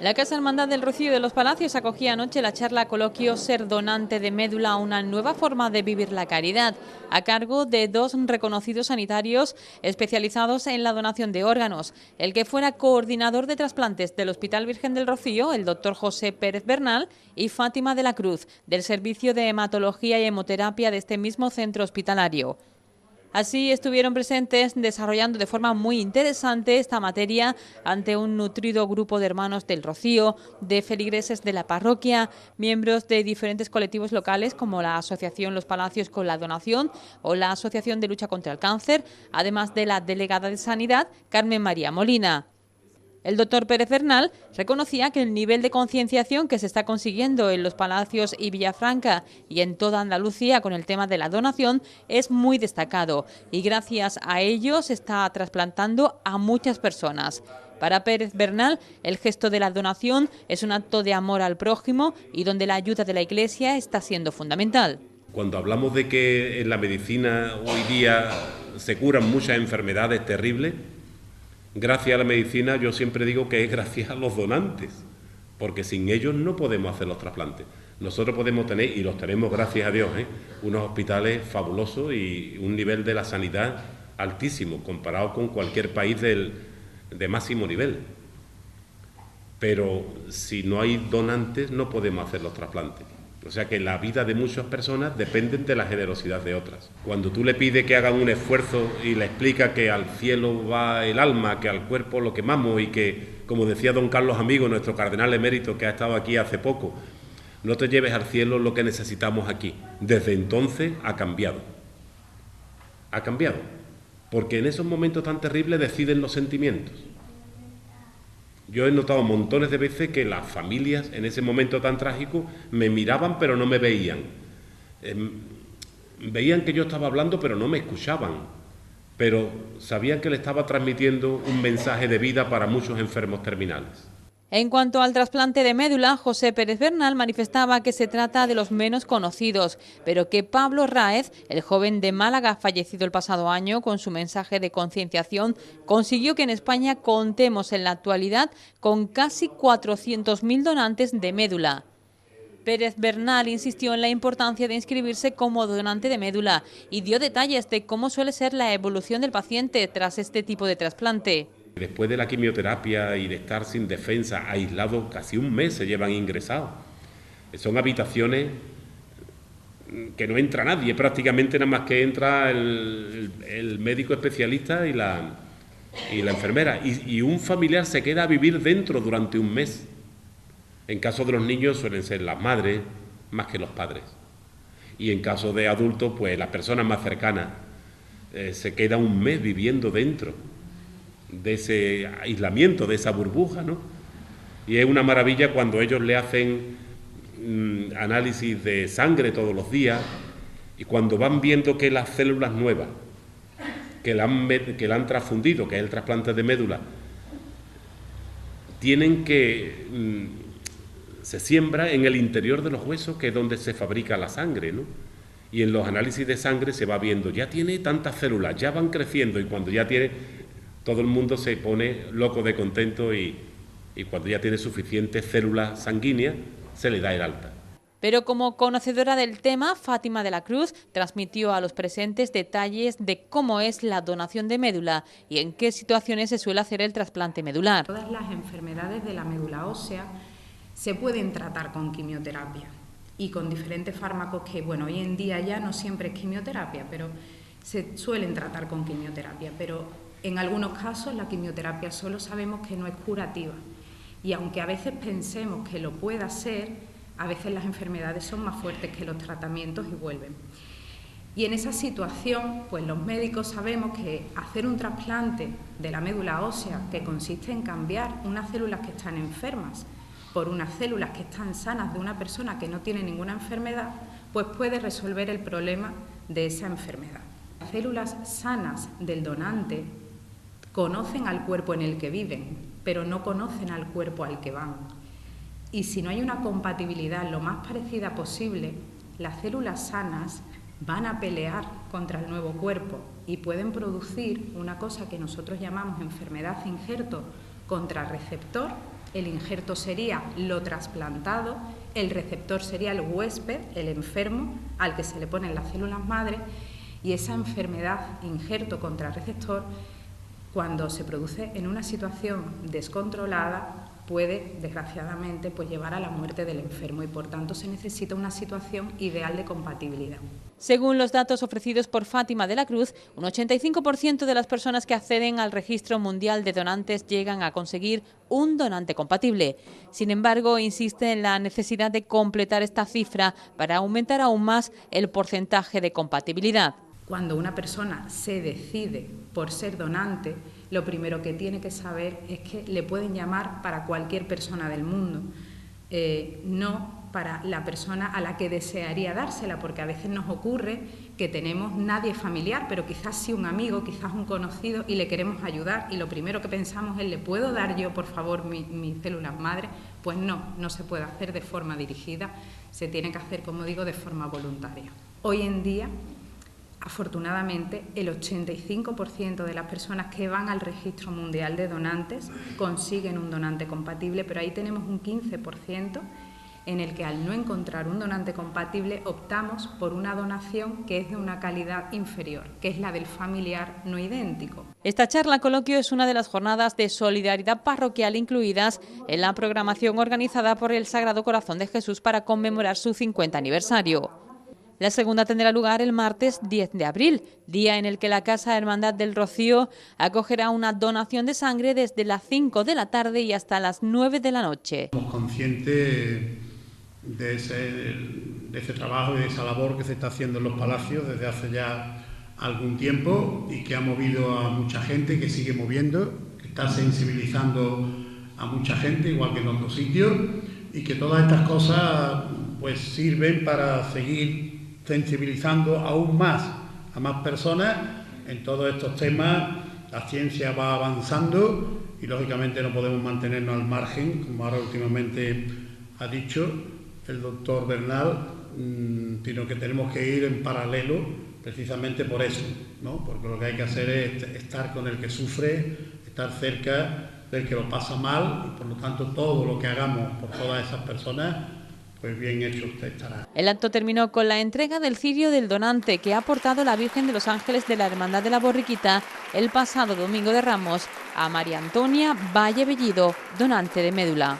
La Casa Hermandad del Rocío de los Palacios acogía anoche la charla coloquio Ser donante de médula, una nueva forma de vivir la caridad, a cargo de dos reconocidos sanitarios especializados en la donación de órganos. El que fuera coordinador de trasplantes del Hospital Virgen del Rocío, el doctor José Pérez Bernal, y Fátima de la Cruz, del Servicio de Hematología y Hemoterapia de este mismo centro hospitalario. Así estuvieron presentes desarrollando de forma muy interesante esta materia ante un nutrido grupo de hermanos del Rocío, de feligreses de la parroquia, miembros de diferentes colectivos locales como la Asociación Los Palacios con la Donación o la Asociación de Lucha contra el Cáncer, además de la delegada de Sanidad, Carmen María Molina. El doctor Pérez Bernal reconocía que el nivel de concienciación que se está consiguiendo en los Palacios y Villafranca y en toda Andalucía con el tema de la donación es muy destacado y gracias a ello se está trasplantando a muchas personas. Para Pérez Bernal, el gesto de la donación es un acto de amor al prójimo y donde la ayuda de la Iglesia está siendo fundamental. Cuando hablamos de que en la medicina hoy día se curan muchas enfermedades terribles, gracias a la medicina yo siempre digo que es gracias a los donantes, porque sin ellos no podemos hacer los trasplantes. Nosotros podemos tener, y los tenemos gracias a Dios, unos hospitales fabulosos y un nivel de la sanidad altísimo, comparado con cualquier país de máximo nivel. Pero si no hay donantes no podemos hacer los trasplantes. O sea que la vida de muchas personas dependen de la generosidad de otras. Cuando tú le pides que hagan un esfuerzo y le explicas que al cielo va el alma, que al cuerpo lo quemamos y que, como decía don Carlos Amigo, nuestro cardenal emérito que ha estado aquí hace poco, no te lleves al cielo lo que necesitamos aquí. Desde entonces ha cambiado. Ha cambiado. Porque en esos momentos tan terribles deciden los sentimientos. Yo he notado montones de veces que las familias en ese momento tan trágico me miraban pero no me veían. Veían que yo estaba hablando pero no me escuchaban. Pero sabían que le estaba transmitiendo un mensaje de vida para muchos enfermos terminales. En cuanto al trasplante de médula, José Pérez Bernal manifestaba que se trata de los menos conocidos, pero que Pablo Ráez, el joven de Málaga fallecido el pasado año, con su mensaje de concienciación, consiguió que en España contemos en la actualidad con casi 400.000 donantes de médula. Pérez Bernal insistió en la importancia de inscribirse como donante de médula y dio detalles de cómo suele ser la evolución del paciente tras este tipo de trasplante. Después de la quimioterapia y de estar sin defensa, aislados, casi un mes se llevan ingresados. Son habitaciones que no entra nadie, prácticamente nada más que entra el médico especialista y la enfermera. Y un familiar se queda a vivir dentro durante un mes. En caso de los niños suelen ser las madres más que los padres. Y en caso de adultos, pues las personas más cercanas se queda un mes viviendo dentro de ese aislamiento, de esa burbuja, ¿no? Y es una maravilla cuando ellos le hacen análisis de sangre todos los días y cuando van viendo que las células nuevas que la han transfundido, que es el trasplante de médula, tienen que se siembra en el interior de los huesos, que es donde se fabrica la sangre, ¿no? Y en los análisis de sangre se va viendo, ya tiene tantas células, ya van creciendo, y cuando ya tiene, todo el mundo se pone loco de contento y cuando ya tiene suficientes células sanguíneas, se le da el alta. Pero como conocedora del tema, Fátima de la Cruz transmitió a los presentes detalles de cómo es la donación de médula y en qué situaciones se suele hacer el trasplante medular. Todas las enfermedades de la médula ósea se pueden tratar con quimioterapia y con diferentes fármacos que, bueno, hoy en día ya no siempre es quimioterapia, pero se suelen tratar con quimioterapia. Pero en algunos casos la quimioterapia solo sabemos que no es curativa y aunque a veces pensemos que lo pueda ser, a veces las enfermedades son más fuertes que los tratamientos y vuelven. Y en esa situación, pues los médicos sabemos que hacer un trasplante de la médula ósea, que consiste en cambiar unas células que están enfermas por unas células que están sanas de una persona que no tiene ninguna enfermedad, pues puede resolver el problema de esa enfermedad. Las células sanas del donante conocen al cuerpo en el que viven, pero no conocen al cuerpo al que van. Y si no hay una compatibilidad lo más parecida posible, las células sanas van a pelear contra el nuevo cuerpo y pueden producir una cosa que nosotros llamamos enfermedad injerto contrarreceptor, el injerto sería lo trasplantado, el receptor sería el huésped, el enfermo, al que se le ponen las células madre, y esa enfermedad injerto contra receptor, cuando se produce en una situación descontrolada, puede, desgraciadamente, pues llevar a la muerte del enfermo y, por tanto, se necesita una situación ideal de compatibilidad. Según los datos ofrecidos por Fátima de la Cruz, un 85% de las personas que acceden al Registro Mundial de Donantes llegan a conseguir un donante compatible. Sin embargo, insiste en la necesidad de completar esta cifra para aumentar aún más el porcentaje de compatibilidad. Cuando una persona se decide por ser donante, lo primero que tiene que saber es que le pueden llamar para cualquier persona del mundo, no para la persona a la que desearía dársela, porque a veces nos ocurre que tenemos nadie familiar, pero quizás sí un amigo, quizás un conocido, y le queremos ayudar, y lo primero que pensamos es, ¿le puedo dar yo, por favor, mis células madre? Pues no se puede hacer de forma dirigida, se tiene que hacer, como digo, de forma voluntaria. Hoy en día, afortunadamente, el 85% de las personas que van al Registro Mundial de Donantes consiguen un donante compatible, pero ahí tenemos un 15% en el que, al no encontrar un donante compatible, optamos por una donación que es de una calidad inferior, que es la del familiar no idéntico. Esta charla coloquio es una de las jornadas de solidaridad parroquial incluidas en la programación organizada por el Sagrado Corazón de Jesús para conmemorar su 50 aniversario. La segunda tendrá lugar el martes 10 de abril, día en el que la Casa Hermandad del Rocío acogerá una donación de sangre desde las 5 de la tarde y hasta las 9 de la noche. Somos conscientes de ese trabajo y de esa labor que se está haciendo en los palacios desde hace ya algún tiempo y que ha movido a mucha gente, que sigue moviendo, que está sensibilizando a mucha gente, igual que en otros sitios, y que todas estas cosas pues sirven para seguir sensibilizando aún más a más personas en todos estos temas. La ciencia va avanzando y lógicamente no podemos mantenernos al margen, como ahora últimamente ha dicho el doctor Bernal, sino que tenemos que ir en paralelo precisamente por eso, ¿no? Porque lo que hay que hacer es estar con el que sufre, estar cerca del que lo pasa mal, y por lo tanto todo lo que hagamos por todas esas personas, pues bien hecho usted estará. El acto terminó con la entrega del cirio del donante que ha aportado la Virgen de los Ángeles de la Hermandad de la Borriquita el pasado domingo de Ramos a María Antonia Valle Bellido, donante de médula.